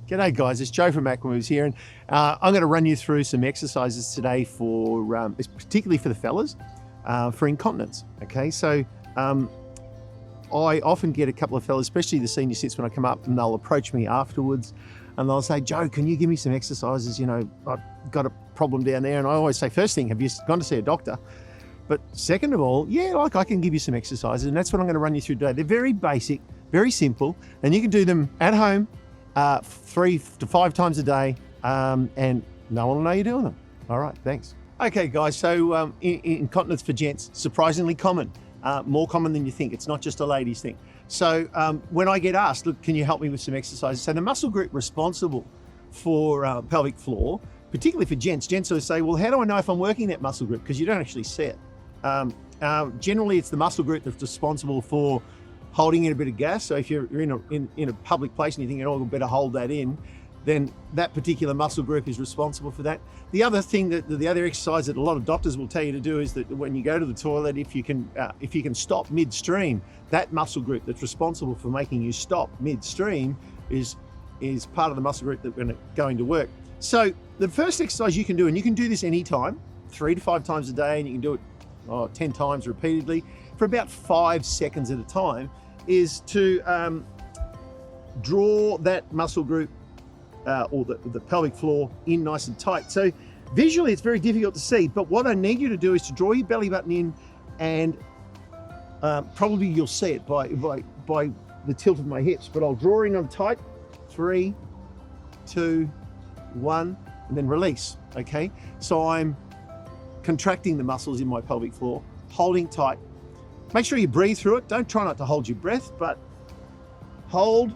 G'day guys, it's Joe from Moves here, and I'm going to run you through some exercises today for, particularly for the fellas, for incontinence. Okay, so I often get a couple of fellas, especially the senior sits, when I come up, and they'll approach me afterwards, and they'll say, "Joe, can you give me some exercises? You know, I've got a problem down there." And I always say, first thing, have you gone to see a doctor? But second of all, yeah, like I can give you some exercises, and that's what I'm going to run you through today. They're very basic, very simple, and you can do them at home 3 to 5 times a day, and no one will know you're doing them. All right, thanks. Okay, guys, so incontinence for gents, surprisingly common, more common than you think. It's not just a ladies thing. So when I get asked, look, can you help me with some exercises? So the muscle group responsible for pelvic floor, particularly for gents will say, well, how do I know if I'm working that muscle group? Because you don't actually see it. Generally, it's the muscle group that's responsible for holding in a bit of gas. So if you're in a public place and you think, oh, we better hold that in, then that particular muscle group is responsible for that. The other thing the other exercise that a lot of doctors will tell you to do is that when you go to the toilet, if you can stop midstream, that muscle group that's responsible for making you stop midstream is part of the muscle group that's going to work. So the first exercise you can do, and you can do this anytime, 3 to 5 times a day, and you can do it 10 times repeatedly for about 5 seconds at a time, is to draw that muscle group or the pelvic floor in nice and tight. So visually it's very difficult to see, but what I need you to do is to draw your belly button in, and probably you'll see it by the tilt of my hips, but I'll draw in on tight. 3, 2, 1, and then release. Okay, so I'm contracting the muscles in my pelvic floor, holding tight. Make sure you breathe through it. Don't try not to hold your breath, but hold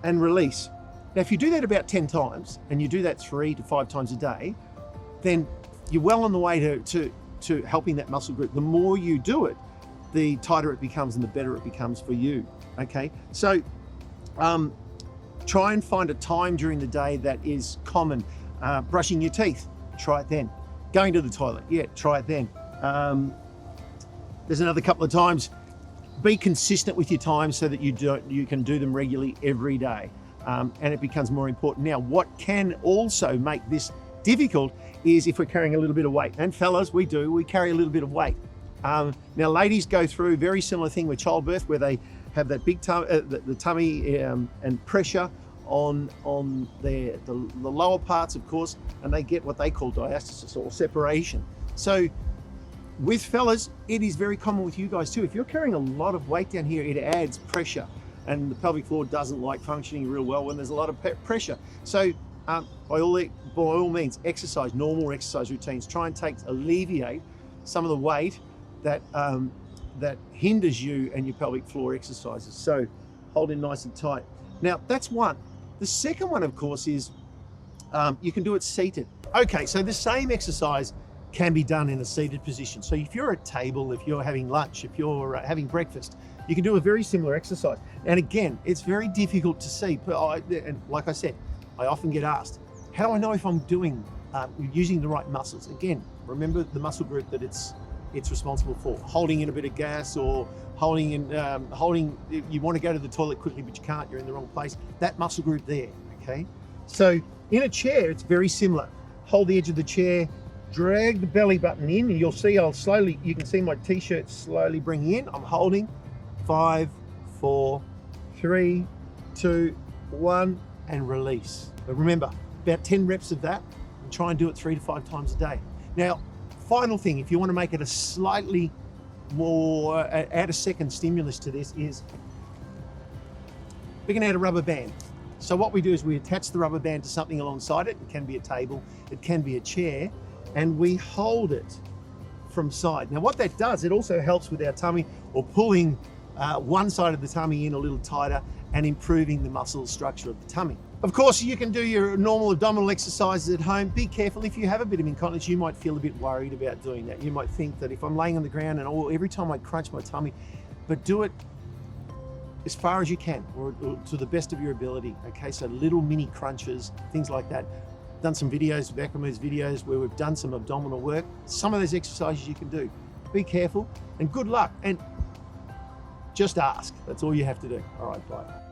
and release. Now, if you do that about 10 times, and you do that 3 to 5 times a day, then you're well on the way to helping that muscle group. The more you do it, the tighter it becomes and the better it becomes for you. Okay, so try and find a time during the day that is common. Brushing your teeth, try it then. Going to the toilet, yeah, try it then. There's another couple of times. Be consistent with your time so that you can do them regularly every day, and it becomes more important. Now, what can also make this difficult is if we're carrying a little bit of weight. And fellas, we carry a little bit of weight. Now, ladies go through a very similar thing with childbirth, where they have that big the tummy and pressure on the lower parts, of course, and they get what they call diastasis, or separation. So with fellas, it is very common with you guys too. If you're carrying a lot of weight down here, it adds pressure, and the pelvic floor doesn't like functioning real well when there's a lot of pressure. So by all means, exercise, normal exercise routines. Try and alleviate some of the weight that hinders you and your pelvic floor exercises. So hold in nice and tight. Now, that's one. The second one, of course, is you can do it seated. Okay, so the same exercise can be done in a seated position. So if you're at table, if you're having lunch, if you're having breakfast, you can do a very similar exercise. And again, it's very difficult to see, but and like I said, I often get asked, how do I know if I'm using the right muscles? Again, remember the muscle group that it's responsible for. Holding in a bit of gas, or you want to go to the toilet quickly, but you can't, you're in the wrong place. That muscle group there, okay? So in a chair, it's very similar. Hold the edge of the chair, drag the belly button in, and you'll see you can see my t-shirt slowly bringing in. I'm holding 5, 4, 3, 2, 1, and release. But remember, about 10 reps of that, and try and do it 3 to 5 times a day. Now, final thing, if you want to make it a slightly more, add a second stimulus to this, is we can add a rubber band. So what we do is we attach the rubber band to something alongside it. It can be a table, it can be a chair, and we hold it from side. Now what that does, it also helps with our tummy, or pulling one side of the tummy in a little tighter and improving the muscle structure of the tummy. Of course, you can do your normal abdominal exercises at home. Be careful, if you have a bit of incontinence, you might feel a bit worried about doing that. You might think that if I'm laying on the ground and every time I crunch my tummy, but do it as far as you can, or to the best of your ability. Okay, so little mini crunches, things like that. Done some videos, Moves videos, where we've done some abdominal work. Some of those exercises you can do. Be careful and good luck, and just ask. That's all you have to do. All right, bye.